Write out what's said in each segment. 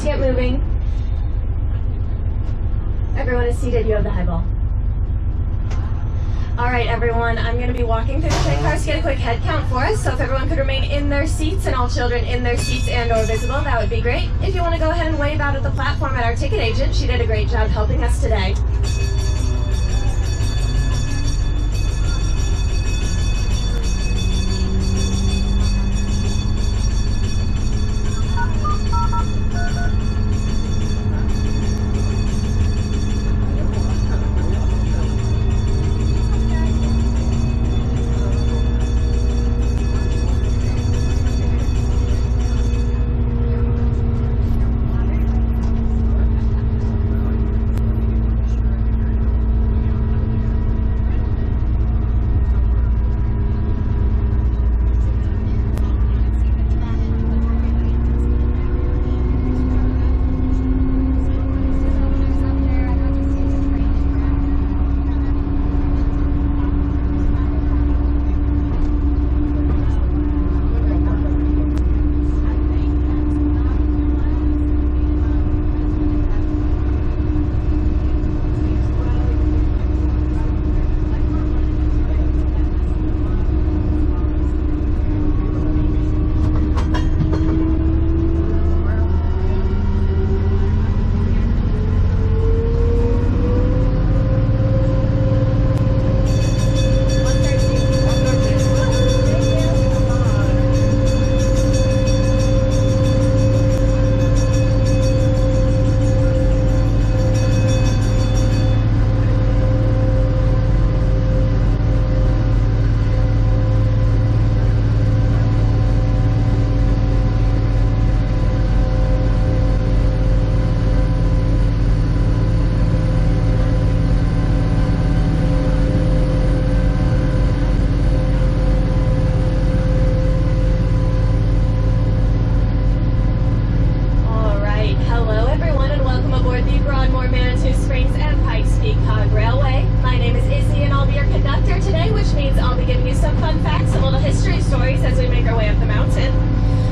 to get moving. Everyone is seated. You have the high ball. All right, everyone, I'm going to be walking through the train cars to get a quick head count for us. So if everyone could remain in their seats and all children in their seats and or visible, that would be great. If you want to go ahead and wave out at the platform at our ticket agent, she did a great job helping us today. Broadmoor Manitou and Pikes Railway. My name is Izzy and I'll be your conductor today, which means I'll be giving you some fun facts and little history stories as we make our way up the mountain.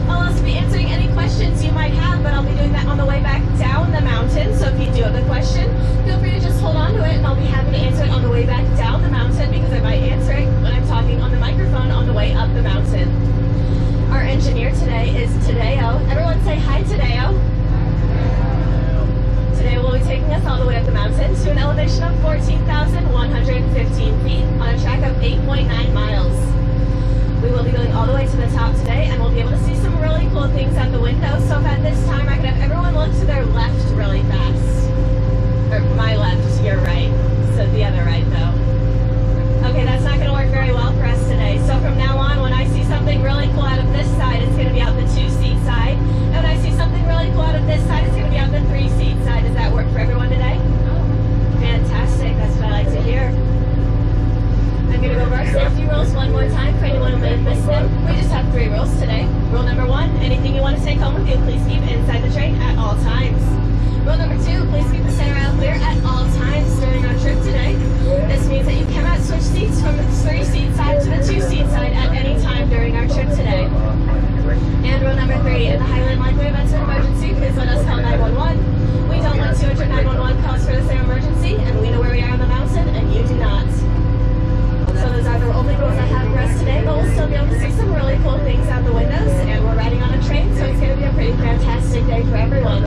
I'll also be answering any questions you might have, but I'll be doing that on the way back down the mountain. So if you do have a question, feel free to just hold on to it and I'll be happy to answer it on the way back down the mountain, because I might answer it when I'm talking on the microphone on the way up the mountain. Our engineer today is Tadeo. Everyone say hi, Tadeo. Today we'll be taking us all the way up the mountain to an elevation of 14,115 feet on a track of 8.9 miles. We will be going all the way to the top today, and we'll be able to see some really cool things out the window. So if at this time I could have everyone look to their left really fast. Or my left, your right. So the other right though. Okay, that's not going to work very well for us today. So from now on, when I see something really cool out of this side, it's going to be out the 2-seat side. And when I see something really cool out of this side, it's going to be out the 3-seat side. Does that work for everyone today? Fantastic. That's what I like to hear. I'm going to go over our safety rules one more time for anyone who may have missed them. We just have 3 rules today. Rule number 1, anything you want to take home with you, please keep inside the train at all times. Rule number 2, please keep the center aisle clear at all times during our trip today. This means that you cannot switch seats from the 3-seat side to the 2-seat side at any time during our trip today. And rule number 3, in the highly unlikely event of an emergency, please let us call 911. We don't want 200 911 calls for the same emergency, and we know where we are on the mountain, and you do not. So those are the only rules I have for us today, but we'll still be able to see some really cool things out the windows, and we're riding on a train, so it's going to be a pretty fantastic day for everyone.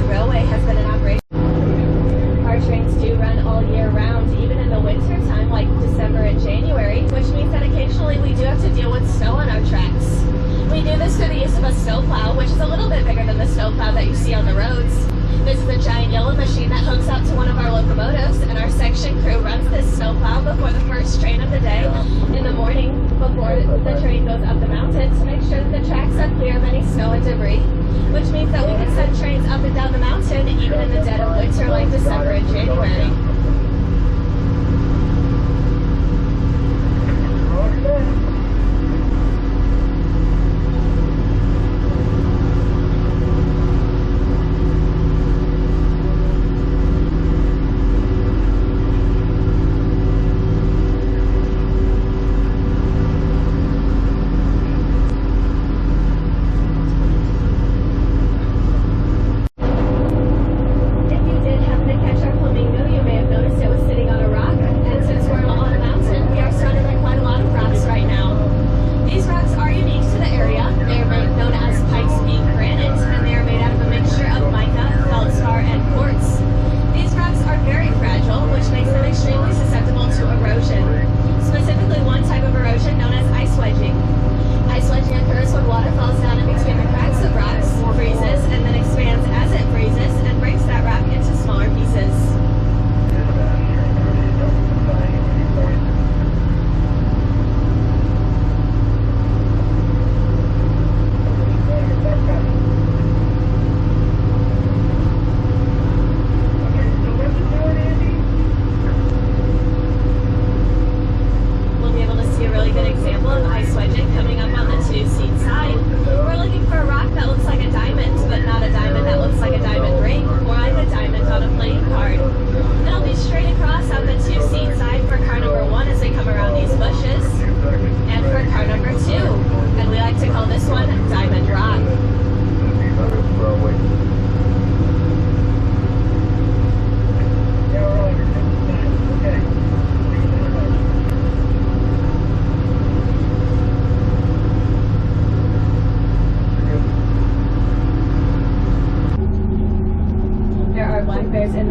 Railway has been in operation. Our trains do run all year round, even in the winter time like December and January, which means that occasionally we do have to deal with snow on our tracks. We do this through the use of a snow plow, which is a little bit bigger than the snow plow that you see on the roads. This is a giant yellow machine that hooks up to one of our locomotives, and our section crew runs this snow plow before the first train of the day in the morning before the train goes up the mountain to make sure that the tracks are clear of any snow and debris, which means that we can send trains up and down the mountain even in the dead of winter like December and January.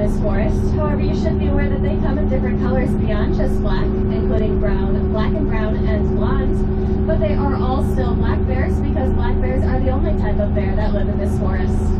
this forest. However, you should be aware that they come in different colors beyond just black, including brown, black and brown, and blonde. But they are all still black bears because black bears are the only type of bear that live in this forest.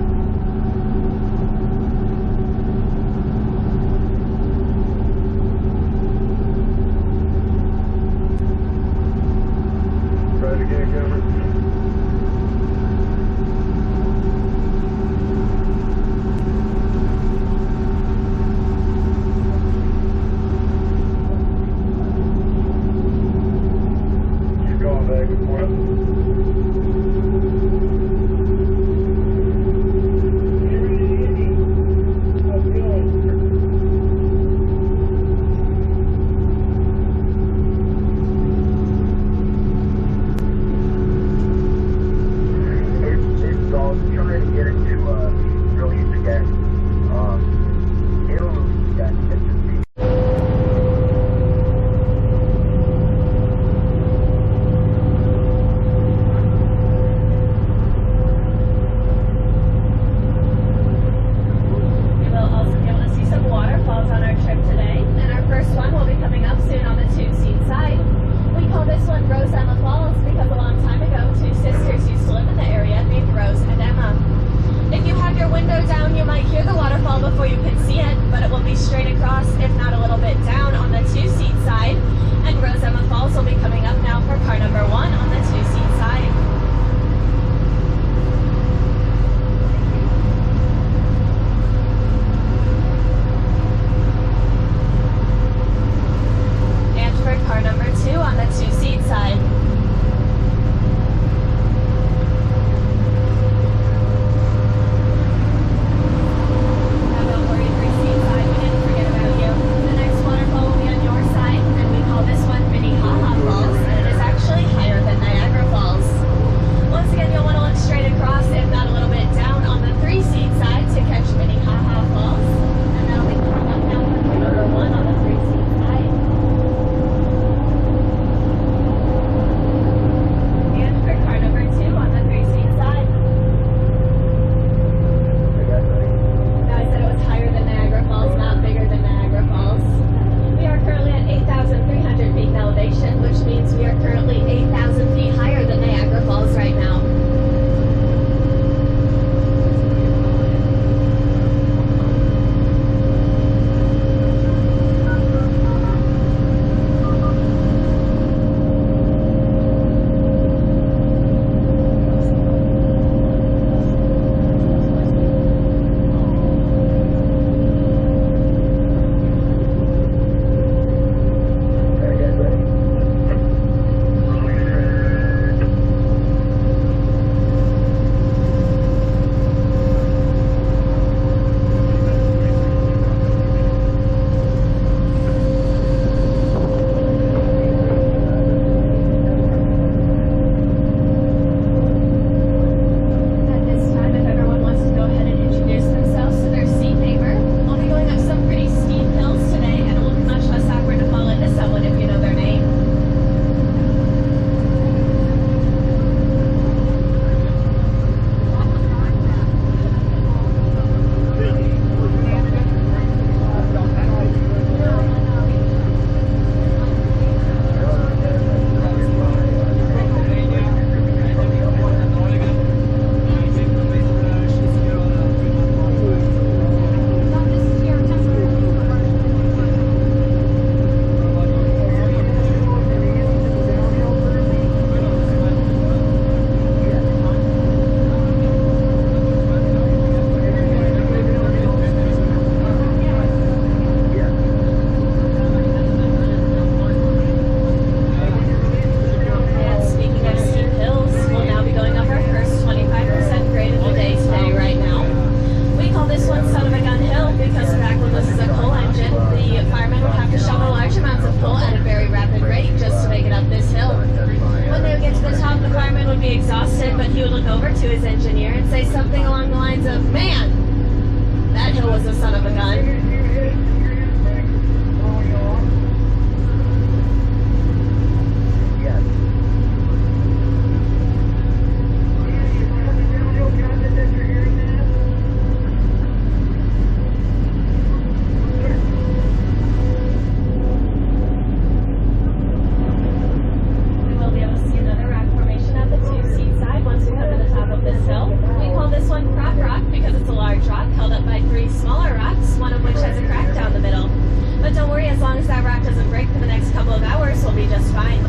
long as that rack doesn't break for the next couple of hours, we'll be just fine.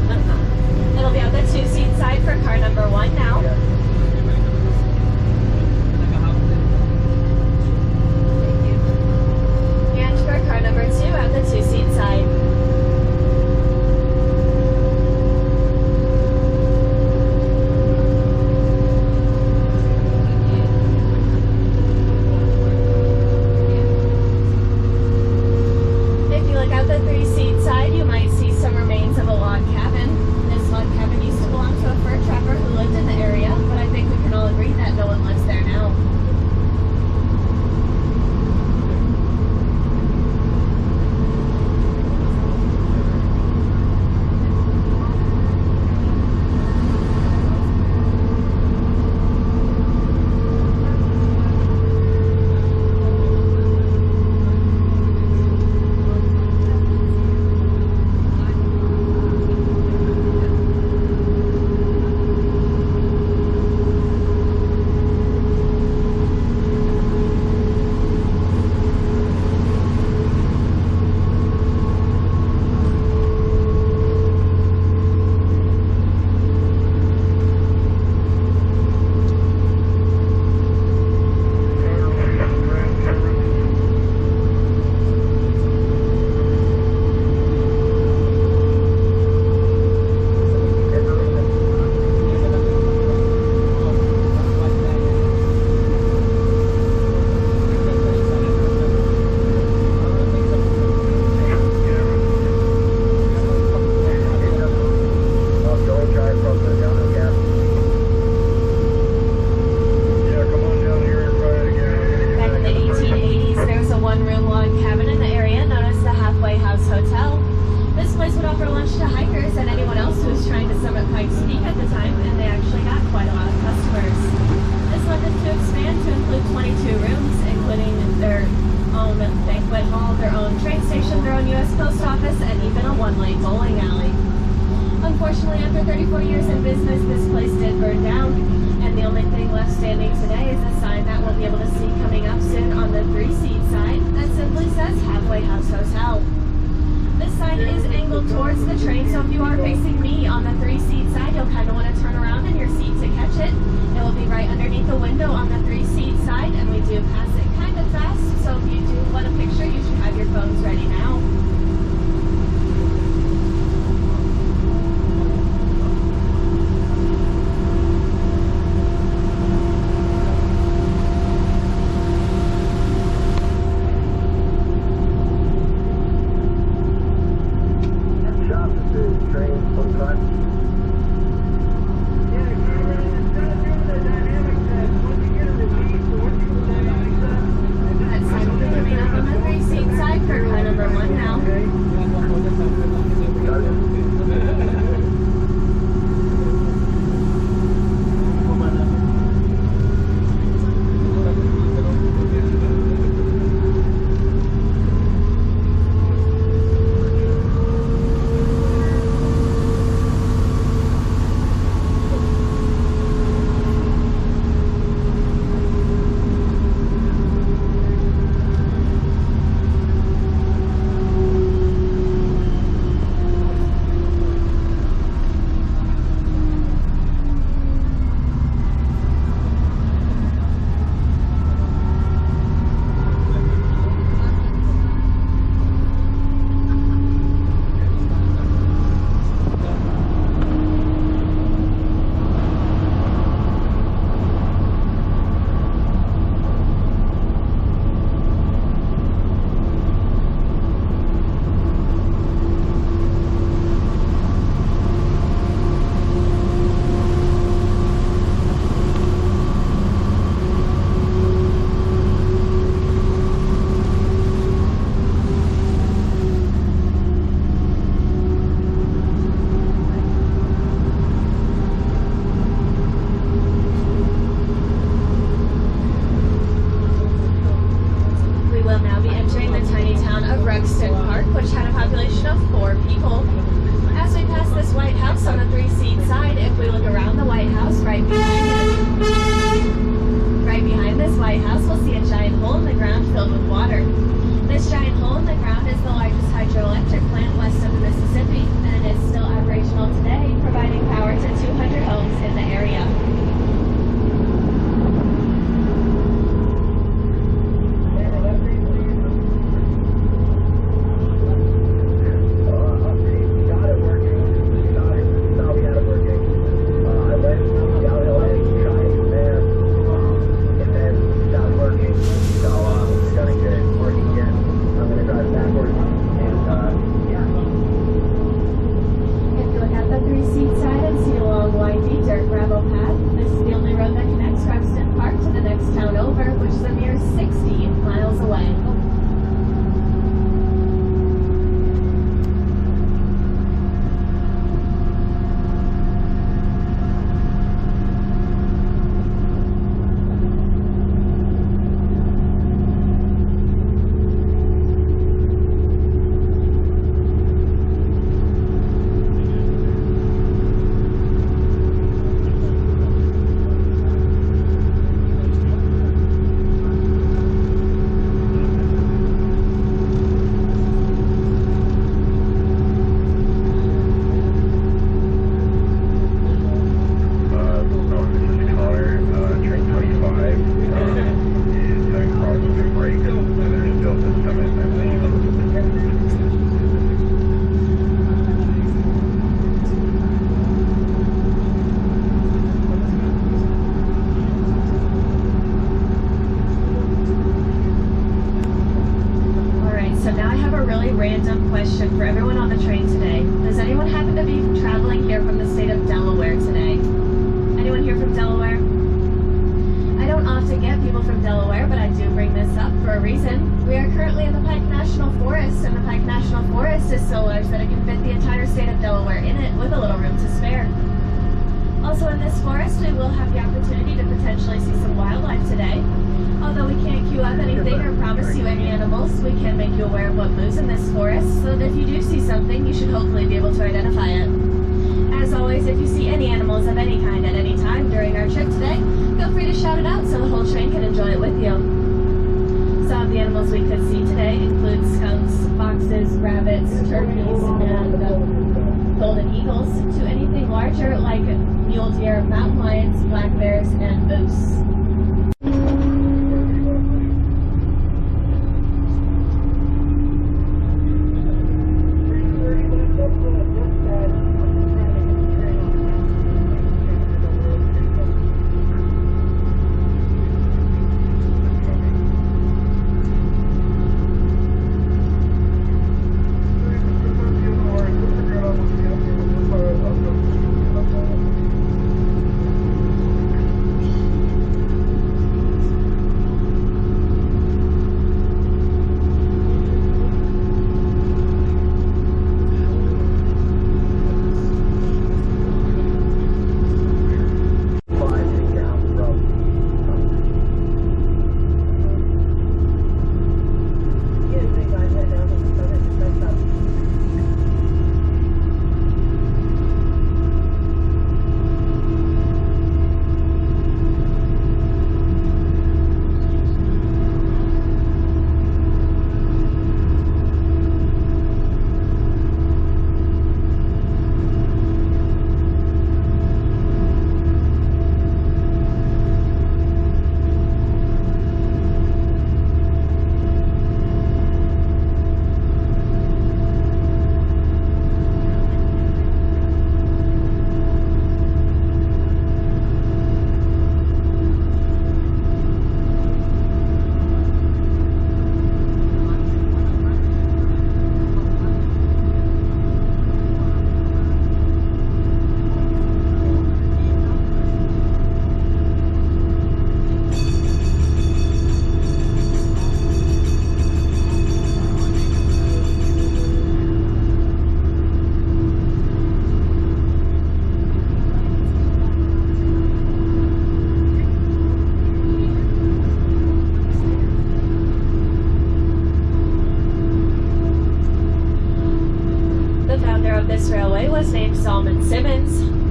It'll be on the 2-seat side for car number 1 now. And for car number 2 at the 2-seat side. Unfortunately, after 34 years in business, this place did burn down, and the only thing left standing today is a sign that we'll be able to see coming up soon on the 3-seat side that simply says Halfway House Hotel. This sign is angled towards the train, so if you are facing me on the 3-seat side, you'll kind of want to turn around in your seat to catch it. It will be right underneath the window on the 3-seat side, and we do pass it kind of fast, so if you do want a picture, you should have your phones ready now. hydroelectric plant west of the Mississippi, and it is still operational today, providing power to 200 homes in the area. Random question for everyone on the train today. Does anyone happen to be traveling here from the state of Delaware today? Anyone here from Delaware? I don't often get people from Delaware, but I do bring this up for a reason. We are currently in the Pike National Forest, and the Pike National Forest is so large that it can fit the entire state of Delaware in it with a little room to spare. Also in this forest, we will have the opportunity to potentially see some wildlife today. Although we can't queue up anything or promise you any animals, we can make you aware of what moves in this forest, so that if you do see something, you should hopefully be able to identify it. As always, if you see any animals of any kind at any time during our trip today, feel free to shout it out so the whole train can enjoy it with you. Some of the animals we could see today include skunks, foxes, rabbits, turkeys, and golden eagles, to anything larger like mule deer, mountain lions, black bears, and moose.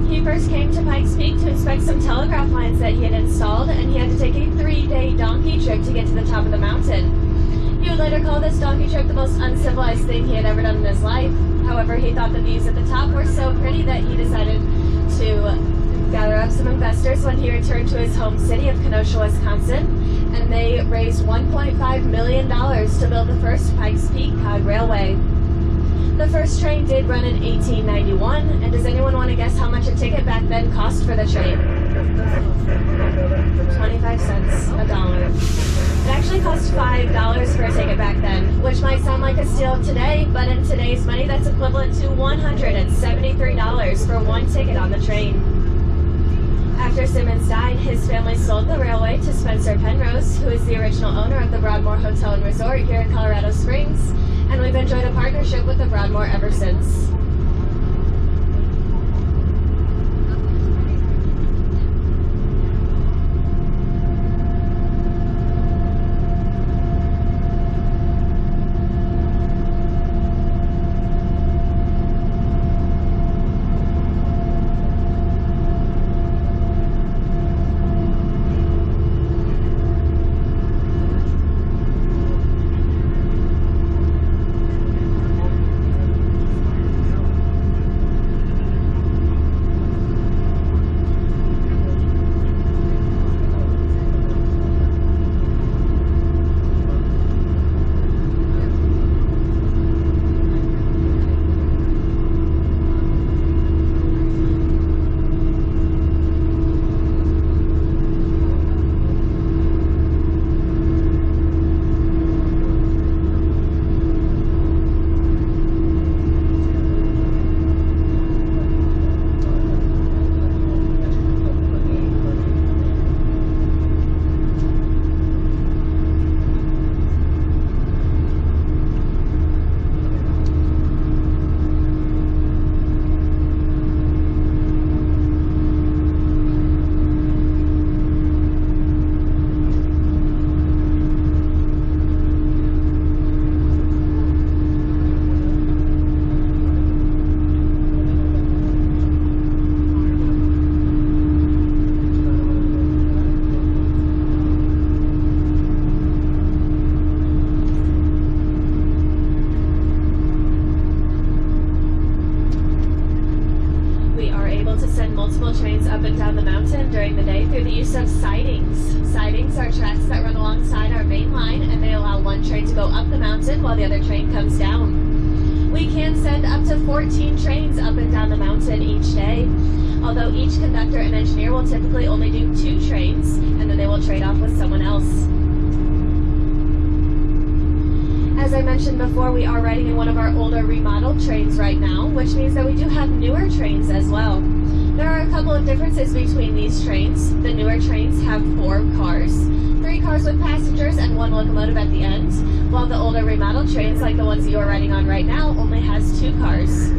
He first came to Pikes Peak to inspect some telegraph lines that he had installed, and he had to take a 3-day donkey trip to get to the top of the mountain. He would later call this donkey trip the most uncivilized thing he had ever done in his life. However, he thought the views at the top were so pretty that he decided to gather up some investors when he returned to his home city of Kenosha, Wisconsin, and they raised $1.5 million to build the first Pikes Peak Cog Railway. The first train did run in 1891, and does anyone want to guess how much a ticket back then cost for the train? 25 cents, a dollar. It actually cost $5 for a ticket back then, which might sound like a steal today, but in today's money, that's equivalent to $173 for one ticket on the train. After Simmons died, his family sold the railway to Spencer Penrose, who is the original owner of the Broadmoor Hotel and Resort here in Colorado Springs, and we've enjoyed a partnership with the Broadmoor ever since. Trains up and down the mountain during the day through the use of sidings. Sidings are tracks that run alongside our main line, and they allow one train to go up the mountain while the other train comes down. We can send up to 14 trains up and down the mountain each day, although each conductor and engineer will typically only do 2 trains, and then they will trade off with someone else. As I mentioned before, we are riding in one of our older remodeled trains right now, which means that we do have newer trains as well. There are a couple of differences between these trains. The newer trains have 4 cars, 3 cars with passengers and 1 locomotive at the end, while the older remodeled trains, like the ones that you're riding on right now, only has 2 cars.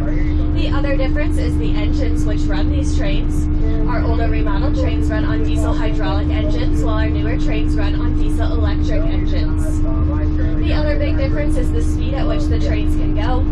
The other difference is the engines which run these trains. Our older remodeled trains run on diesel hydraulic engines, while our newer trains run on diesel electric engines. The other big difference is the speed at which the trains can go.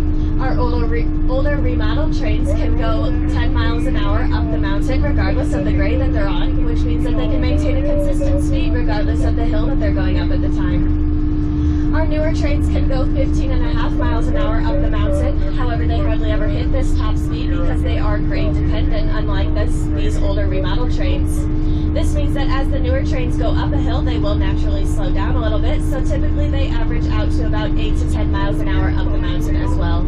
Our older remodeled trains can go 10 miles an hour up the mountain regardless of the grade that they're on, which means that they can maintain a consistent speed regardless of the hill that they're going up at the time. Our newer trains can go 15.5 miles an hour up the mountain. However, they hardly ever hit this top speed because they are grade dependent, unlike these older remodeled trains. This means that as the newer trains go up a hill, they will naturally slow down a little bit, so typically they average out to about 8 to 10 miles an hour up the mountain as well.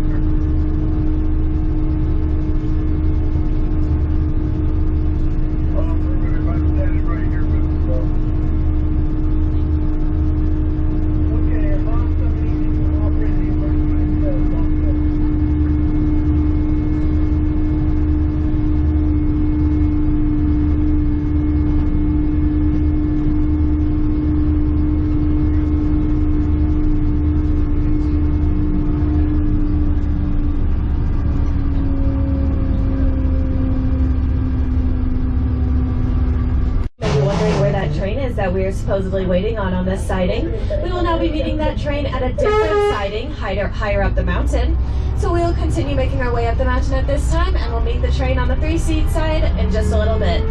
That we are supposedly waiting on this siding. We will now be meeting that train at a different siding higher up the mountain. So we will continue making our way up the mountain at this time, and we'll meet the train on the 3-seat side in just a little bit.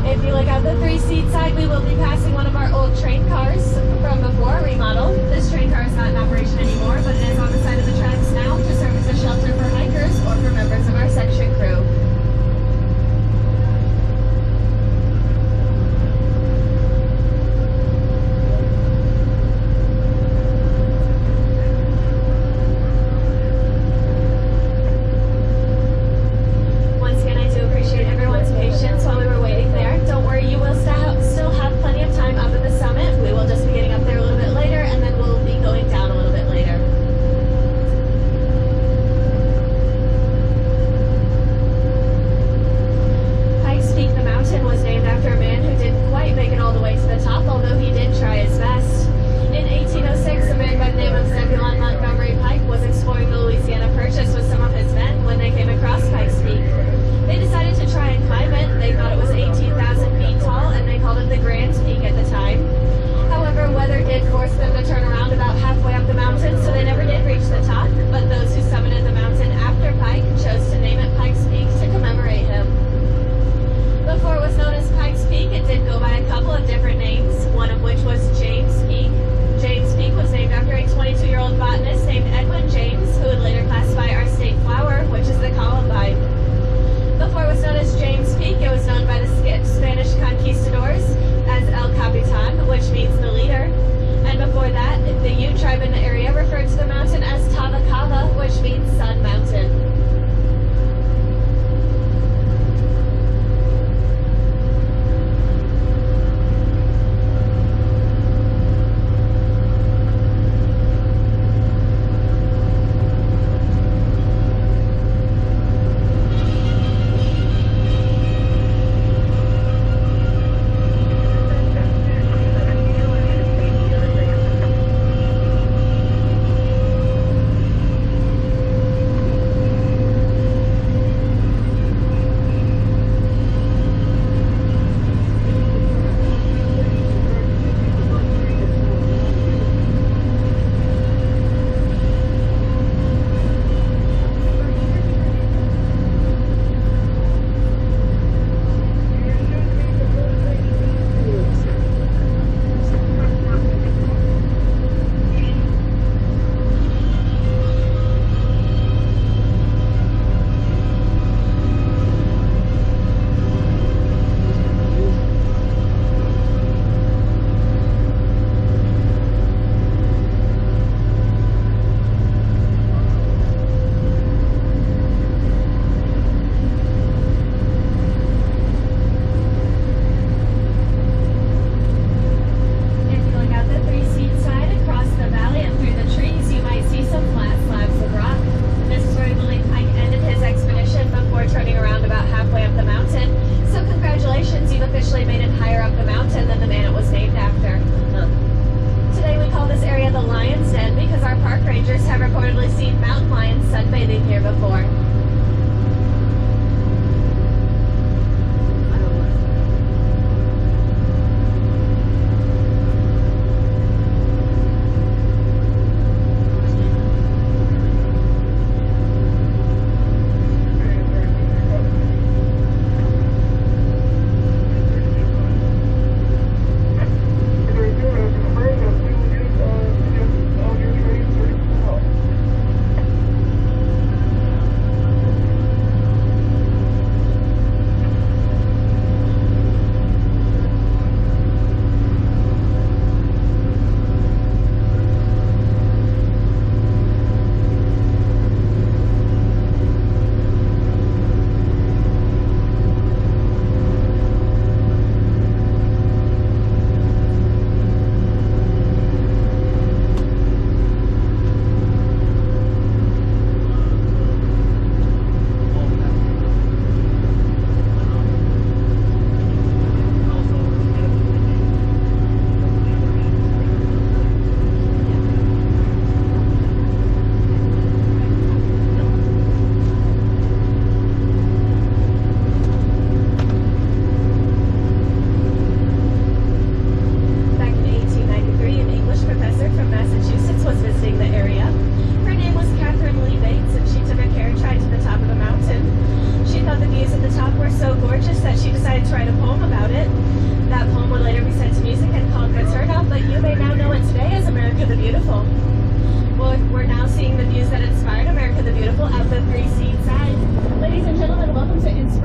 If you look out the 3-seat side, we will be passing one of our old train cars from before a remodel. This train car is not in operation anymore, but it is on the side of the tracks now to serve as a shelter for hikers or for members of our section crew.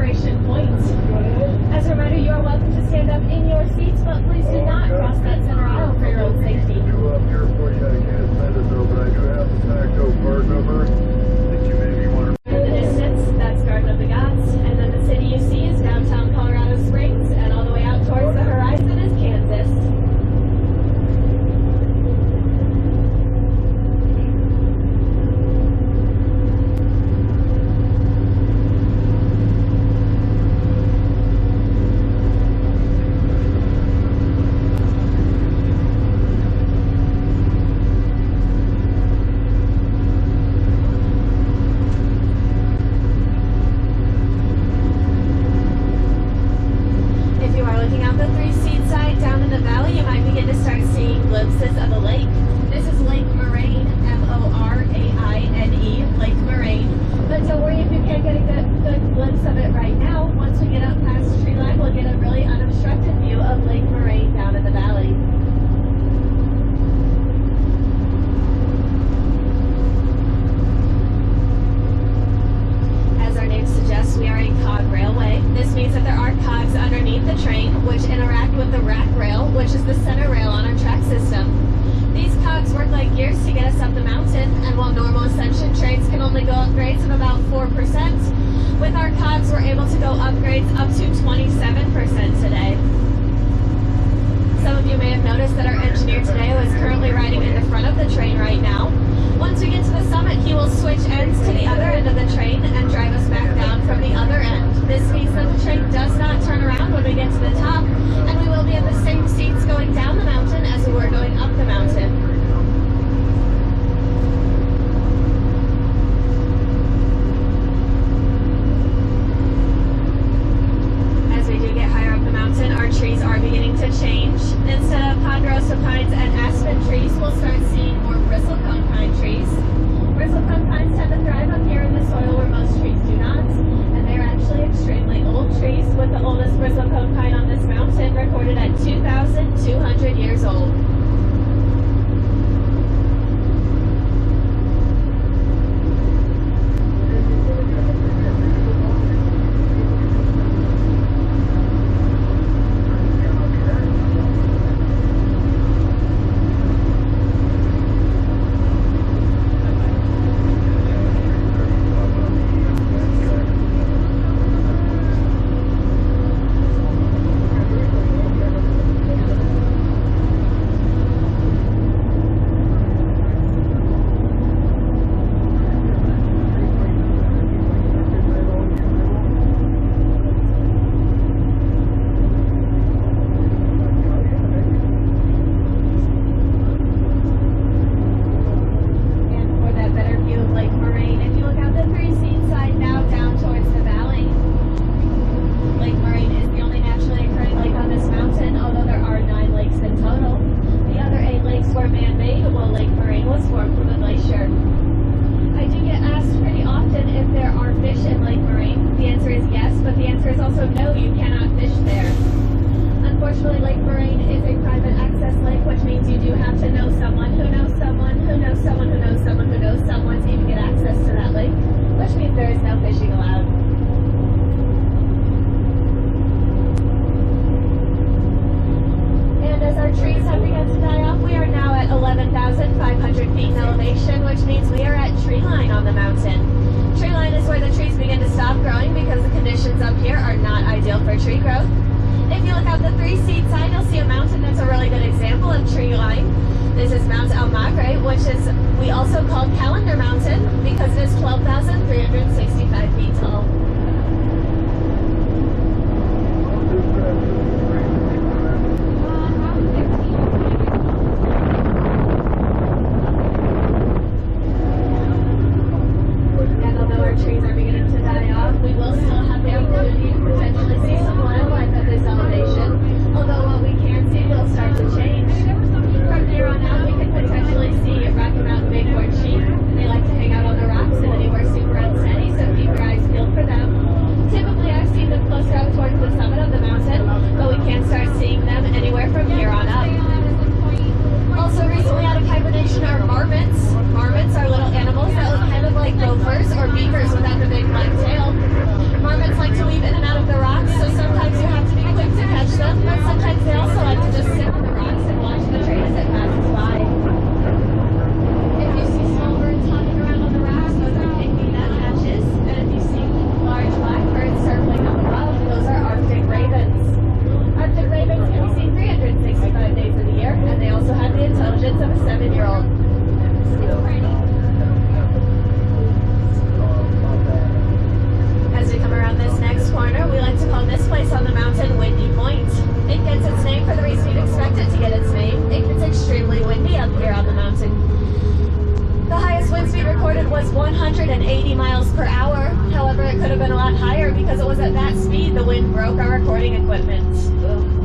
separation point. As a reminder, you are welcome to stand up in your seats, but please do not cross that center aisle for your own safety. Up here for you, I can't send it though, but I do have the TACO card number that you maybe want to. In the distance, that's Garden of the Gods, and then the city you see is downtown Colorado Springs, and all the way out towards the horizon is Kansas. Glimpses of the lake. This is Lake Moraine, M-O-R-A-I-N-E, Lake Moraine. But don't worry if you can't get a good glimpse of it right now. Once we get up past tree line, we'll get a really unobstructed view of Lake Moraine down in the valley. As our name suggests, we are a cog railway. This means that there are cogs underneath the train, which interact with the rack rail, which is the center rail on our track system. These cogs work like gears to get us up the mountain, and while normal ascension trains can only go up grades of about 4%, with our cogs we're able to go upgrades up to 27% today. Some of you may have noticed that our engineer today is currently riding in the front of the train right now. Once we get to the summit, he will switch ends to the other end of the train and drive us back down from the other end. This means that the train does not turn around when we get to the top, and we will be in the same seats going down the mountain as we were going up the mountain. As we do get higher up the mountain, our trees are beginning to change. Instead of ponderosa pines and aspen trees, we'll start seeing more bristlecone pine trees. Bristlecone pines tend to thrive up here in the soil where most trees do not, and they're actually extremely old trees, with the oldest bristlecone pine on this mountain recorded at 2,200 years old. We also call Calendar Mountain because it is 12,365 feet tall. And although our trees are beginning to die off, we will still have the opportunity to potentially see some wildlife at this elevation. Although what we can see will start to change. From here on out, we can potentially see Rocky Mountain bighorn sheep. They like to hang out on the rocks and anywhere super unsteady, so keep your eyes peeled for them. Typically, I've seen them closer up towards the summit of the mountain, but was 180 miles per hour. However, it could have been a lot higher because it was at that speed the wind broke our recording equipment. Ugh.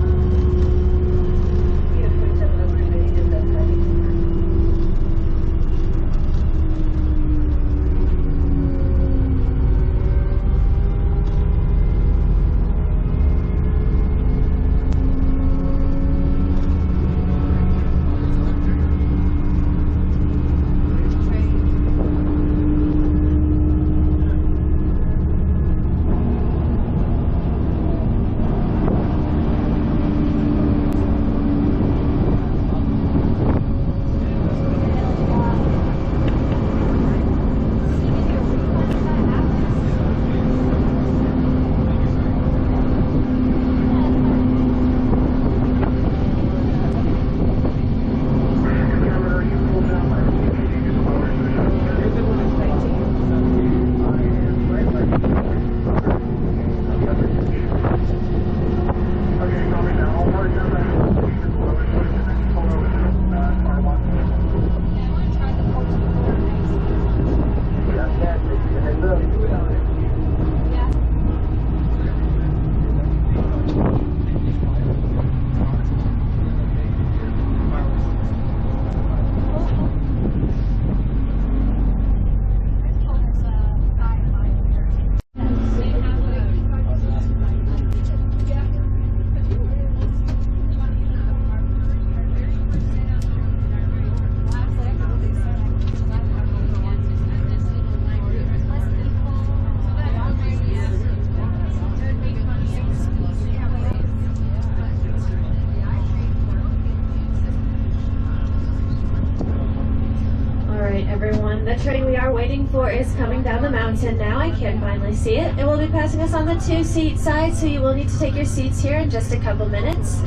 Everyone, the train we are waiting for is coming down the mountain now. I can finally see it. It will be passing us on the 2-seat side, so you will need to take your seats here in just a couple minutes.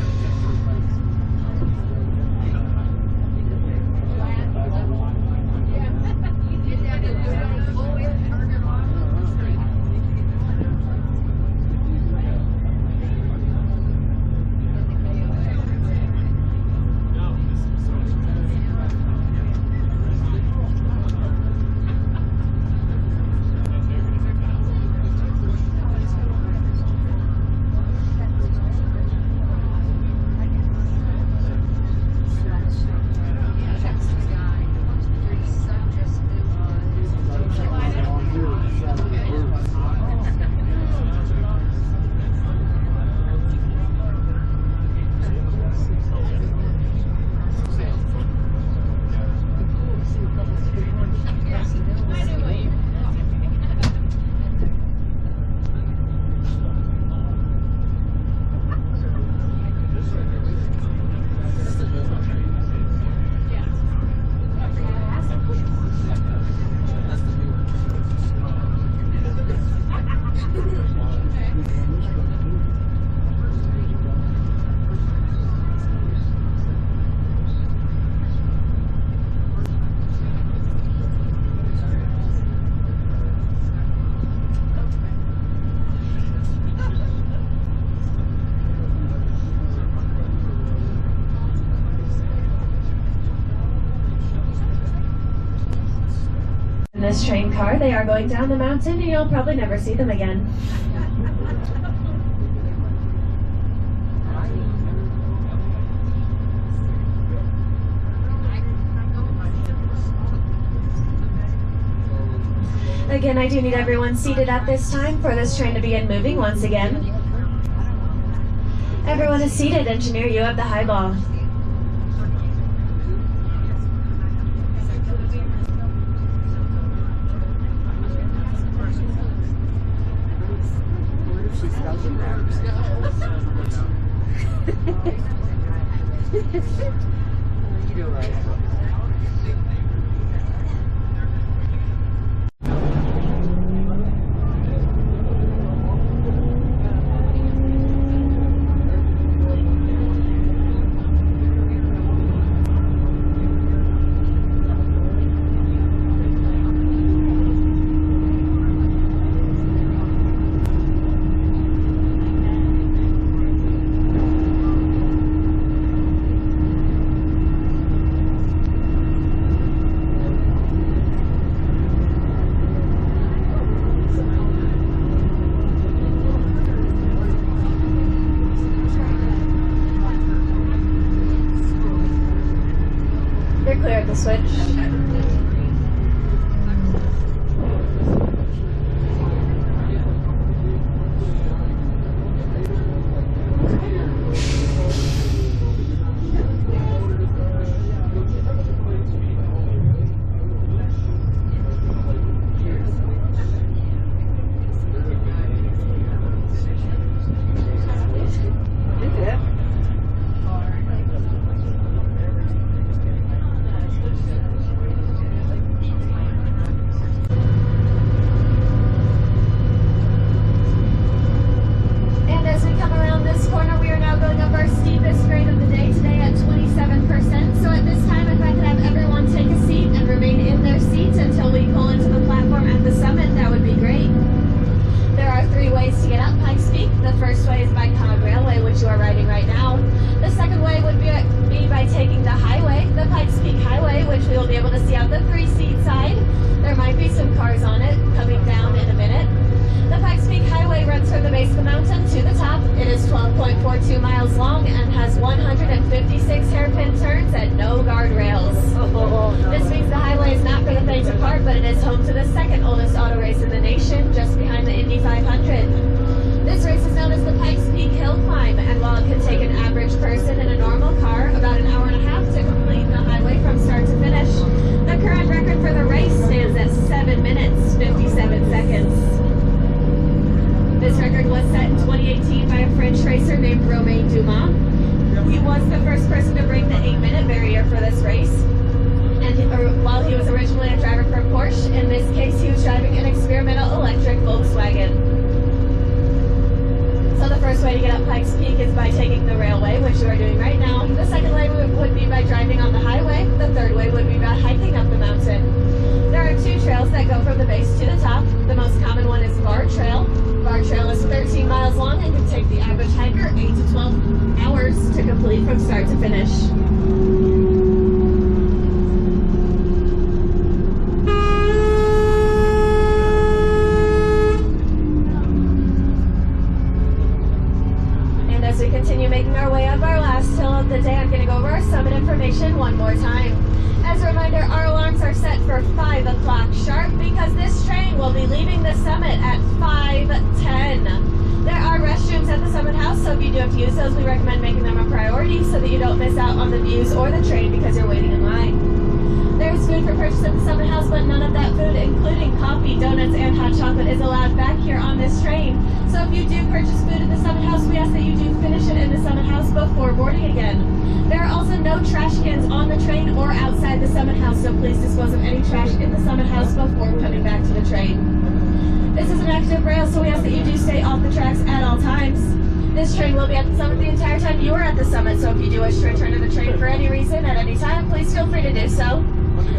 This train car, they are going down the mountain and you'll probably never see them again. Again, I do need everyone seated at this time for this train to begin moving once again. Everyone is seated. Engineer, you have the high ball. You go right. switch. This train will be at the summit the entire time you are at the summit, so if you do wish to return to the train for any reason at any time, please feel free to do so.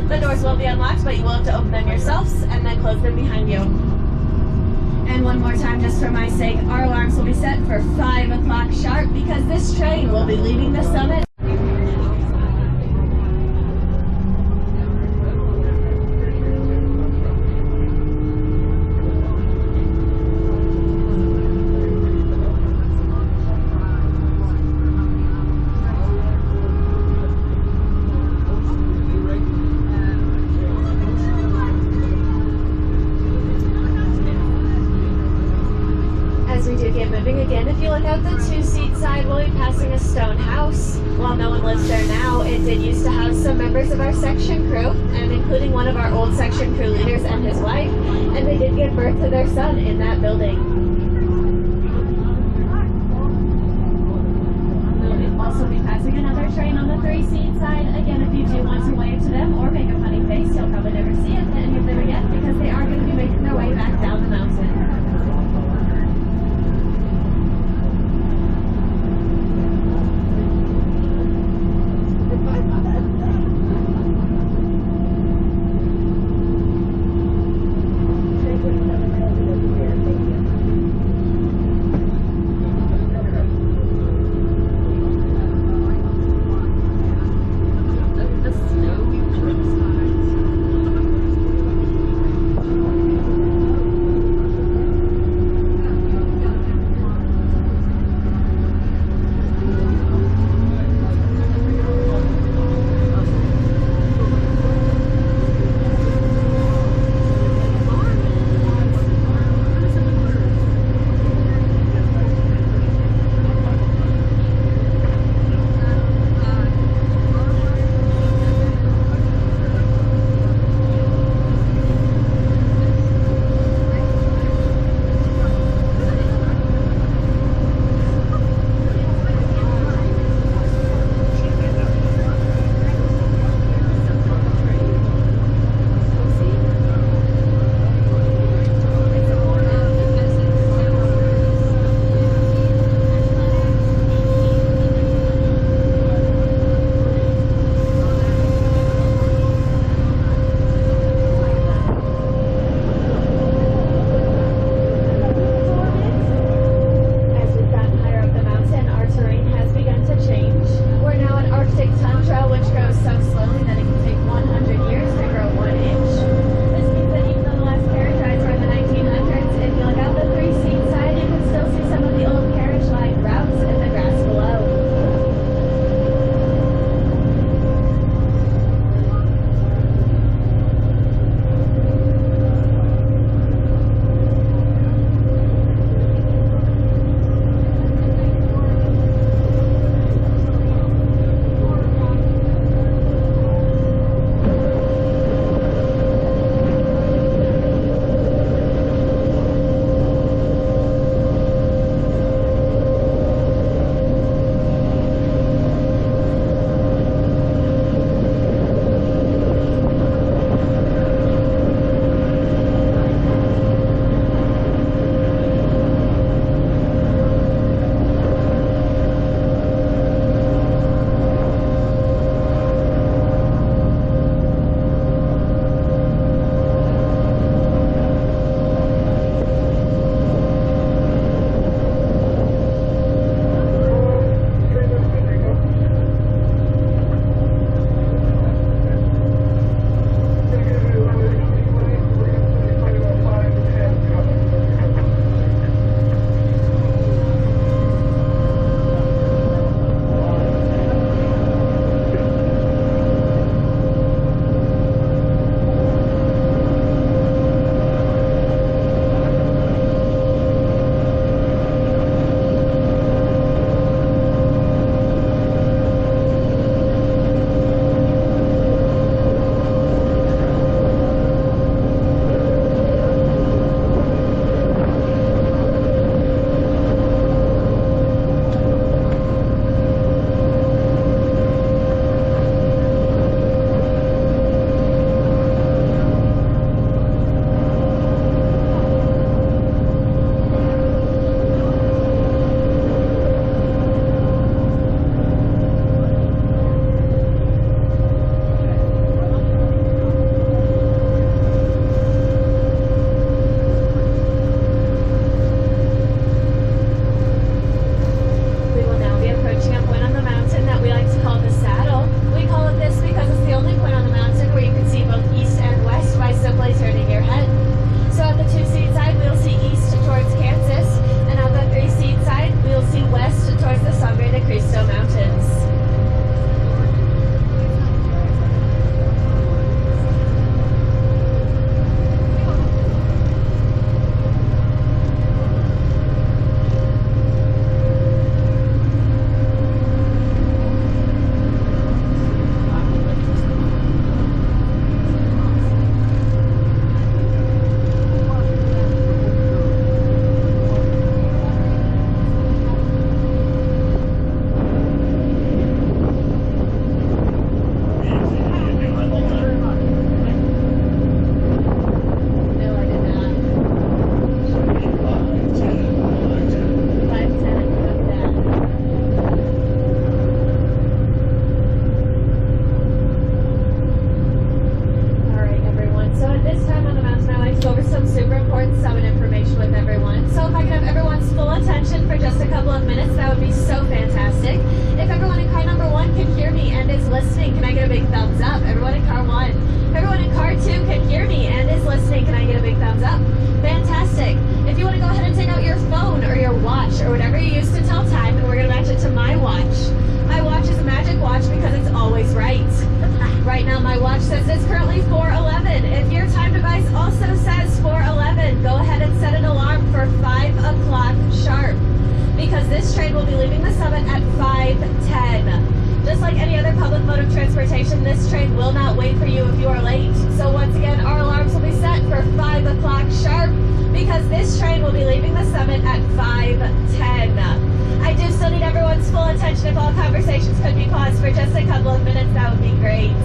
The doors will be unlocked, but you will have to open them yourselves and then close them behind you. And one more time, just for my sake, our alarms will be set for 5 o'clock sharp because this train will be leaving the summit. some super important summit information with everyone. So if I could have everyone's full attention for just a couple of minutes, that would be so fantastic. If everyone in car number 1 can hear me and is listening, can I get a big thumbs up? Everyone in car 1. If everyone in car 2 can hear me and is listening, can I get a big thumbs up? Fantastic. If you want to go ahead and take out your phone or your watch or whatever you use to tell time, and we're going to match it to my watch. My watch is a magic watch because it's always right. Right now my watch says it's currently 4:11. If your time device also says 4:11, go ahead and set an alarm for 5 o'clock sharp, because this train will be leaving the summit at 5:10. Just like any other public mode of transportation, this train will not wait for you if you are late. So once again, our alarms will be set for 5 o'clock sharp, because this train will be leaving the summit at 5:10. I do still need everyone's full attention. If all conversations could be paused for just a couple of minutes, that would be great.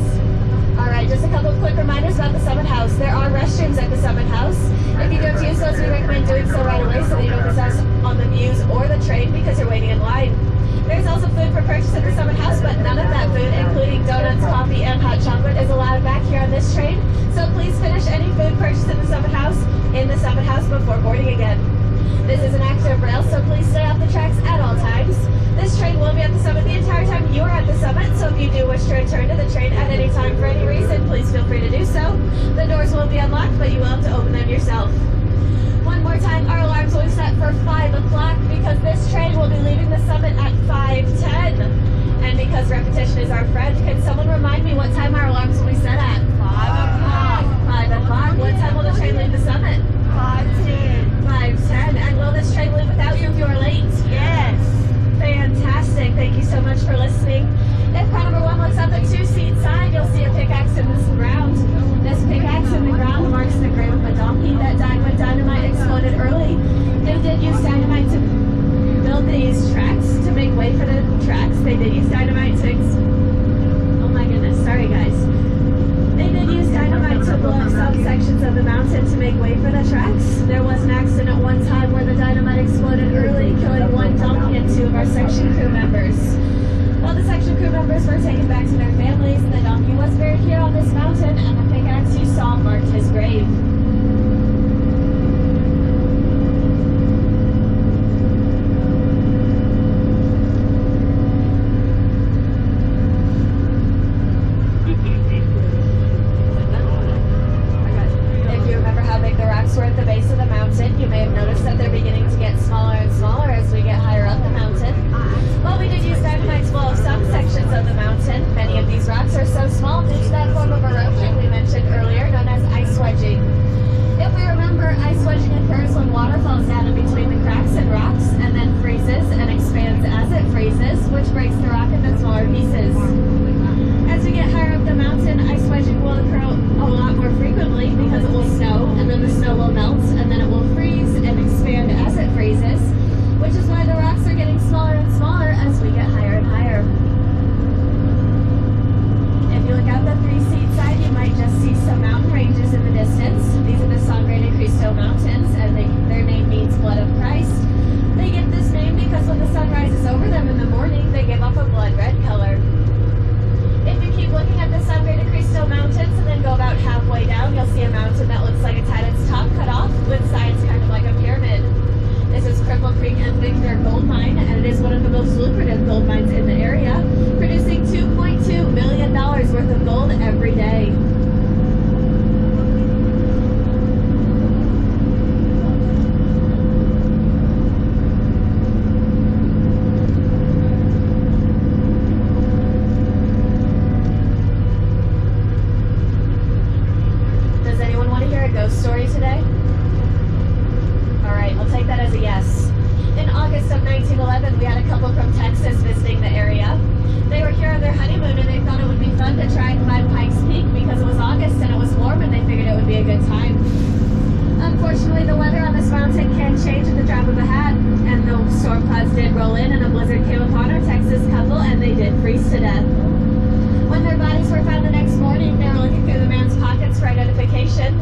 Alright, just a couple of quick reminders about the Summit House. There are restrooms at the Summit House. If you don't use those, we recommend doing so right away so that you don't miss out on the views or the train because you're waiting in line. There's also food for purchase at the Summit House, but none of that food, including donuts, coffee, and hot chocolate, is allowed back here on this train. So please finish any food purchased in the Summit House before boarding again. This is an active rail, so please stay off the tracks at all times. This train will be at the summit the entire time you are at the summit, so if you do wish to return to the train at any time for any reason, please feel free to do so. The doors will be unlocked, but you will have to open them yourself. One more time, our alarms will be set for 5 o'clock because this train will be leaving the summit at 5:10. And because repetition is our friend, can someone remind me what time our alarms will be set at? 5 o'clock. 5 o'clock. What time will the train leave the summit? 5:10. 5:10. And will this train leave without you if you are late? Yes. Fantastic. Thank you so much for listening. If car number 1 looks up the 2-seat side, you'll see a pickaxe in the ground. This pickaxe in the ground marks the grave of a donkey that died when dynamite exploded early. They did use dynamite to build these tracks to make way for the tracks. They did use dynamite to oh my goodness, sorry guys. They did use dynamite to blow up some sections of the mountain to make way for the tracks. There was an accident one time where the dynamite exploded early, killing 1 donkey and 2 of our section crew members. Well, the section crew members were taken back to their families. The donkey was buried here on this mountain, and the pickaxe you saw marked his grave. When their bodies were found the next morning, they were looking through the man's pockets for identification.